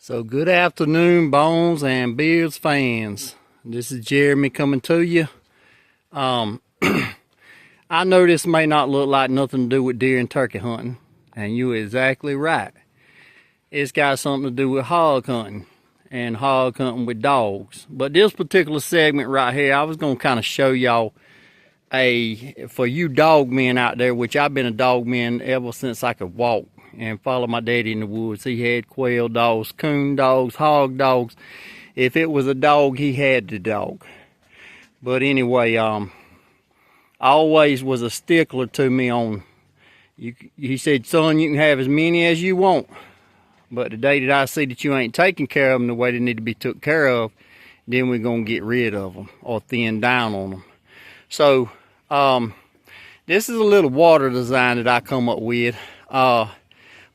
So good afternoon, Bones and Beards fans. This is Jeremy coming to you. I know this may not look like nothing to do with deer and turkey hunting, and you're exactly right. It's got something to do with hog hunting and hog hunting with dogs. But this particular segment right here, I was going to kind of show y'all for you dog men out there, which I've been a dog man ever since I could walk and follow my daddy in the woods. He had quail dogs, coon dogs, hog dogs. If it was a dog, he had the dog. But anyway, always was a stickler to me on, he said, son, you can have as many as you want, but the day that I see that you ain't taking care of them the way they need to be took care of, then we're going to get rid of them or thin down on them. So this is a little water design that I come up with.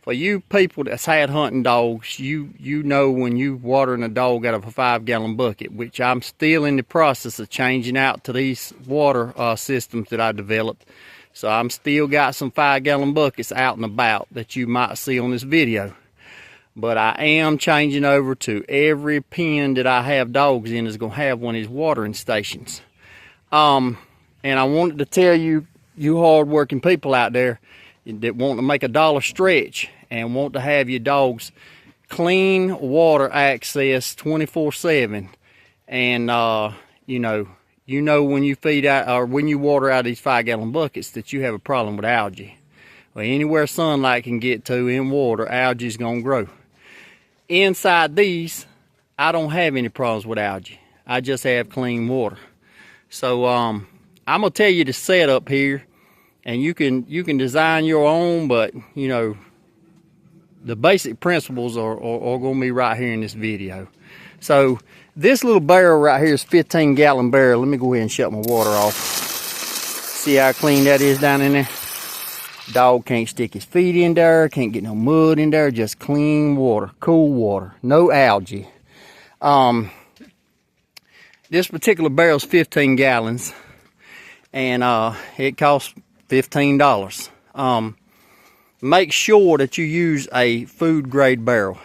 For you people that's had hunting dogs, you know when you watering a dog out of a 5-gallon bucket, which I'm still in the process of changing out to these water systems that I developed. So I'm still got some 5-gallon buckets out and about that you might see on this video. But I am changing over to every pen that I have dogs in is going to have one of these watering stations. And I wanted to tell you, you hard-working people out there that want to make a dollar stretch and want to have your dogs clean water access 24/7, and you know when you feed out or when you water out these 5-gallon buckets that you have a problem with algae. Well, anywhere sunlight can get to in water, algae is going to grow. Inside these, I don't have any problems with algae. I just have clean water. So I'm gonna tell you the setup here, and you can design your own, but you know the basic principles are going to be right here in this video. So this little barrel right here is 15-gallon barrel. Let me go ahead and shut my water off. See how clean that is down in there? Dog can't stick his feet in there, can't get no mud in there, just clean water, cool water, no algae. This particular barrel is 15 gallons, and it costs $15. Make sure that you use a food grade barrel.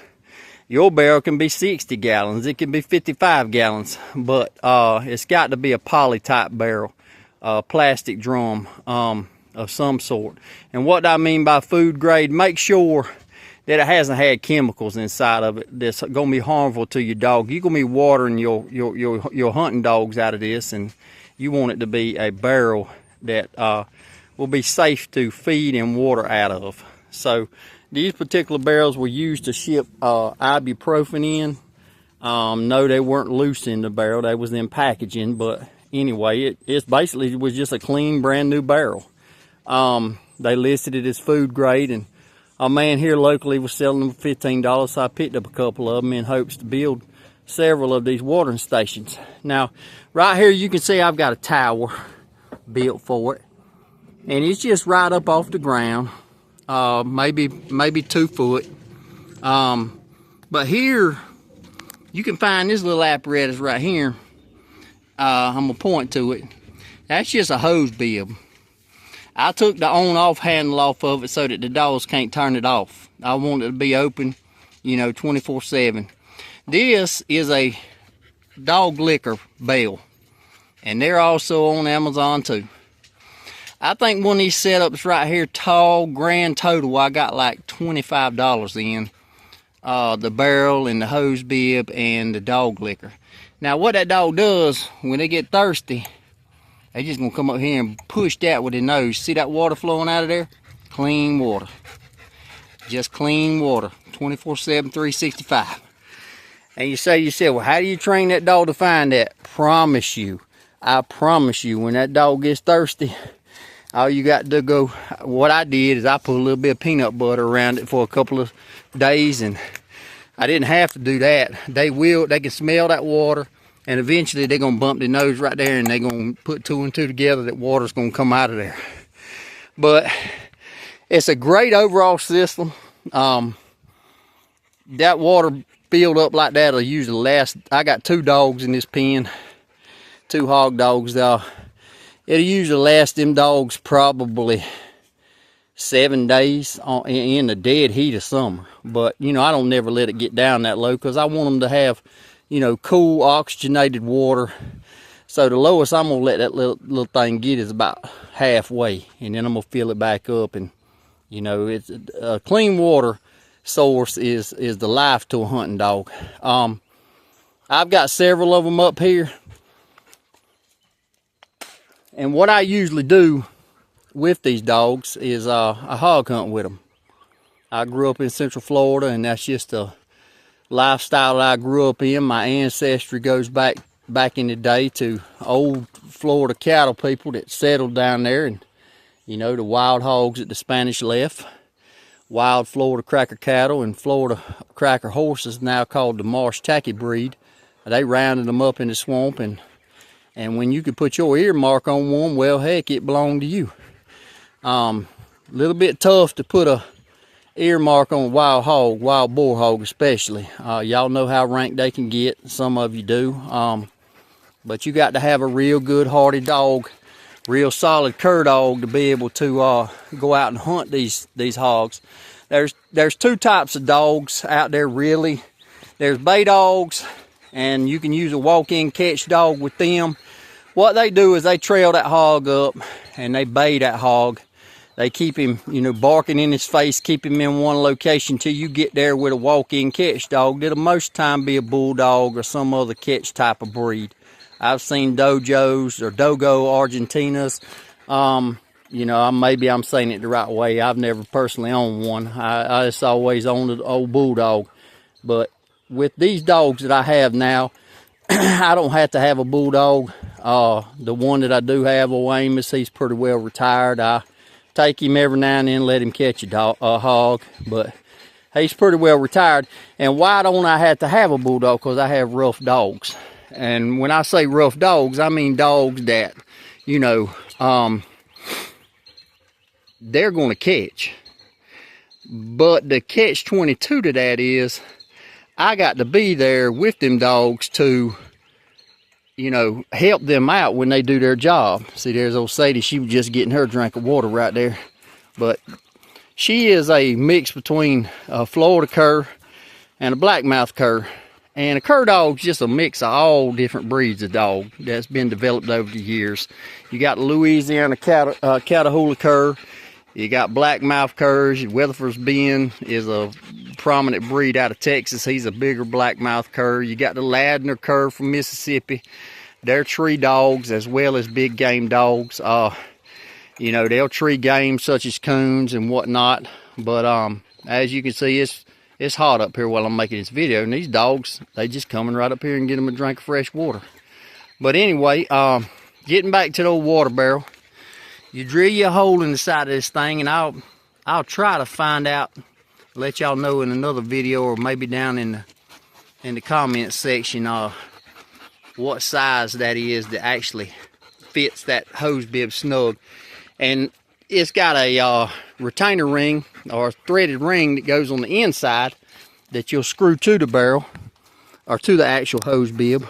Your barrel can be 60 gallons, it can be 55 gallons, but it's got to be a poly type barrel, plastic drum of some sort. And what I mean by food grade, make sure that it hasn't had chemicals inside of it that's going to be harmful to your dog. You're going to be watering your hunting dogs out of this, and you want it to be a barrel that will be safe to feed and water out of. So these particular barrels were used to ship ibuprofen in. No, they weren't loose in the barrel, they was in packaging, but anyway, it basically was just a clean brand new barrel. They listed it as food grade, and a man here locally was selling them for $15, so I picked up a couple of them in hopes to build several of these watering stations. Now right here you can see I've got a tower built for it, and it's just right up off the ground, maybe 2 foot. But here you can find this little apparatus right here. I'm gonna point to it. That's just a hose bib. I took the on-off handle off of it so that the dogs can't turn it off. I want it to be open, you know, 24/7. This is a dog liquor bell, and they're also on Amazon too. I think one of these setups right here, tall, grand total, I got like $25 in. The barrel and the hose bib and the dog liquor. Now what that dog does, when they get thirsty, they just gonna come up here and push that with their nose. See that water flowing out of there? Clean water. Just clean water, 24/7, 365. And you say to yourself, well, how do you train that dog to find that? I promise you, when that dog gets thirsty, all you got to go, what I did is I put a little bit of peanut butter around it for a couple of days, and I didn't have to do that. They can smell that water, and eventually they're going to bump their nose right there, and they're going to put 2 and 2 together that water's going to come out of there. But it's a great overall system. That water filled up like that will usually last. I got 2 dogs in this pen, 2 hog dogs. It'll usually last them dogs probably 7 days in the dead heat of summer. But, you know, I don't never let it get down that low because I want them to have, you know, cool oxygenated water. So the lowest I'm going to let that little thing get is about halfway. And then I'm going to fill it back up. And, you know, it's a clean water source is the life to a hunting dog. I've got several of them up here. And what I usually do with these dogs is I hog hunt with them. I grew up in Central Florida, and that's just a lifestyle that I grew up in. My ancestry goes back in the day to old Florida cattle people that settled down there, and you know, the wild hogs that the Spanish left, wild Florida cracker cattle and Florida cracker horses, now called the Marsh Tacky breed. They rounded them up in the swamp, and when you could put your earmark on one, well, heck, it belonged to you. Little bit tough to put a earmark on a wild hog, wild boar hog especially. Y'all know how rank they can get. Some of you do. But you got to have a real good hardy dog, real solid cur dog to be able to go out and hunt these hogs. There's two types of dogs out there really. There's bay dogs, and you can use a walk-in catch dog with them. What they do is they trail that hog up and they bay that hog. They keep him, you know, barking in his face, keep him in one location till you get there with a walk-in catch dog. That'll most time be a bulldog or some other catch type of breed. I've seen dojos or dogo Argentinas. You know, maybe I'm saying it the right way. I've never personally owned one. I just always owned an old bulldog. But with these dogs that I have now, I don't have to have a bulldog. The one that I do have, old Amos, he's pretty well retired. I take him every now and then, let him catch a hog, but he's pretty well retired. And why don't I have to have a bulldog? Because I have rough dogs. And when I say rough dogs, I mean dogs that, you know, they're going to catch. But the catch-22 to that is, I got to be there with them dogs to, you know, help them out when they do their job. See, there's old Sadie. She was just getting her drink of water right there. But she is a mix between a Florida cur and a blackmouth cur. And a cur dog's just a mix of all different breeds of dog that's been developed over the years. You got Louisiana Catahoula cur. You got blackmouth curs. Weatherford's Bend is a prominent breed out of Texas. He's a bigger blackmouth cur. You got the Ladner cur from Mississippi. They're tree dogs as well as big game dogs. You know, they'll tree game such as coons and whatnot. But as you can see, it's hot up here while I'm making this video. And these dogs, they just coming right up here and get them a drink of fresh water. But anyway, getting back to the old water barrel. You drill your hole in the side of this thing, and I'll try to find out, let y'all know in another video or maybe down in the comments section what size that is that actually fits that hose bib snug. And it's got a retainer ring or threaded ring that goes on the inside that you'll screw to the barrel or to the actual hose bib.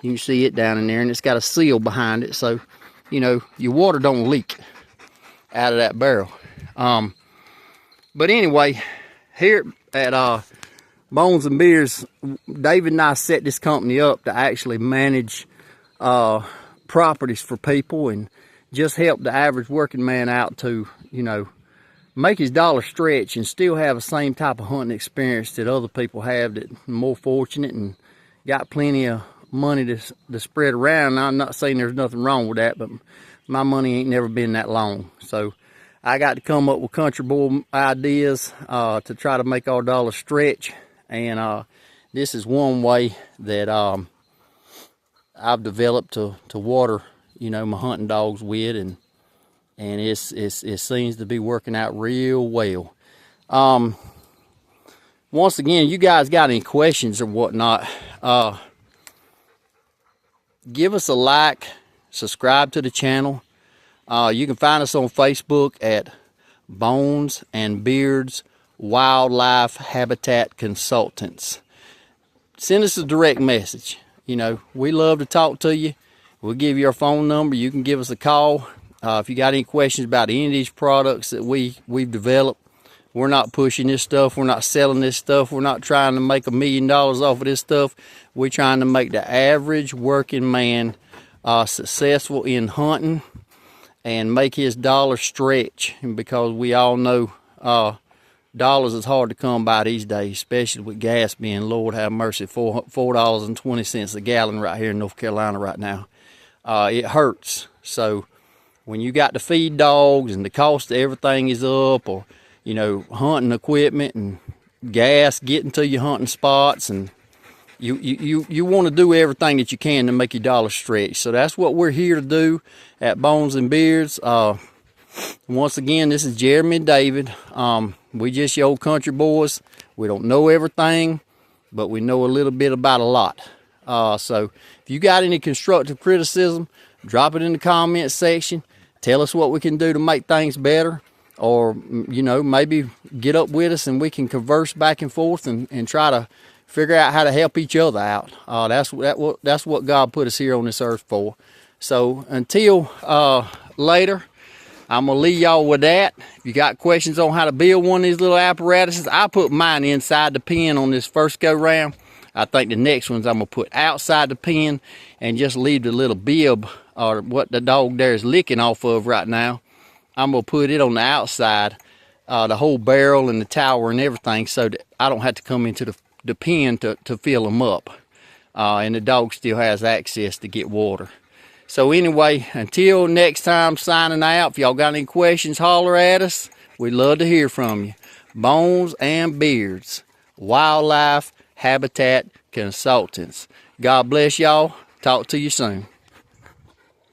You can see it down in there, and it's got a seal behind it, so you know your water don't leak out of that barrel. But anyway, here at Bones and Beers, David and I set this company up to actually manage properties for people and just help the average working man out to, you know, make his dollar stretch and still have the same type of hunting experience that other people have that are more fortunate and got plenty of money to spread around. I'm not saying there's nothing wrong with that, but my money ain't never been that long. So I got to come up with country boy ideas to try to make our dollar stretch. And this is one way that I've developed to water, you know, my hunting dogs with, and it seems to be working out real well. Once again, you guys got any questions or whatnot, give us a like, subscribe to the channel. You can find us on Facebook at Bones and Beards Wildlife Habitat Consultants. Send us a direct message. You know, we love to talk to you. We'll give you our phone number. You can give us a call. If you got any questions about any of these products that we've developed, we're not pushing this stuff. We're not selling this stuff. We're not trying to make $1 million off of this stuff. We're trying to make the average working man successful in hunting and make his dollar stretch. And because we all know dollars is hard to come by these days, especially with gas being, Lord have mercy, $4.20 a gallon right here in North Carolina right now. It hurts. So when you got to feed dogs and the cost of everything is up, or you know, hunting equipment and gas getting to your hunting spots, and you want to do everything that you can to make your dollar stretch. So that's what we're here to do at Bones and Beards. Once again, this is Jeremy and David. We just your old country boys. We don't know everything, but we know a little bit about a lot. So if you got any constructive criticism, drop it in the comment section. Tell us what we can do to make things better. Or, you know, maybe get up with us and we can converse back and forth and try to figure out how to help each other out. That's what God put us here on this earth for. So until later, I'm going to leave y'all with that. If you got questions on how to build one of these little apparatuses, I put mine inside the pen on this first go round. I think the next ones I'm going to put outside the pen and just leave the little bib, or what the dog there is licking off of right now. I'm going to put it on the outside, the whole barrel and the tower and everything, so that I don't have to come into the pen to fill them up. And the dog still has access to get water. So anyway, until next time, signing out. If y'all got any questions, holler at us. We'd love to hear from you. Bones and Beards, Wildlife Habitat Consultants. God bless y'all. Talk to you soon.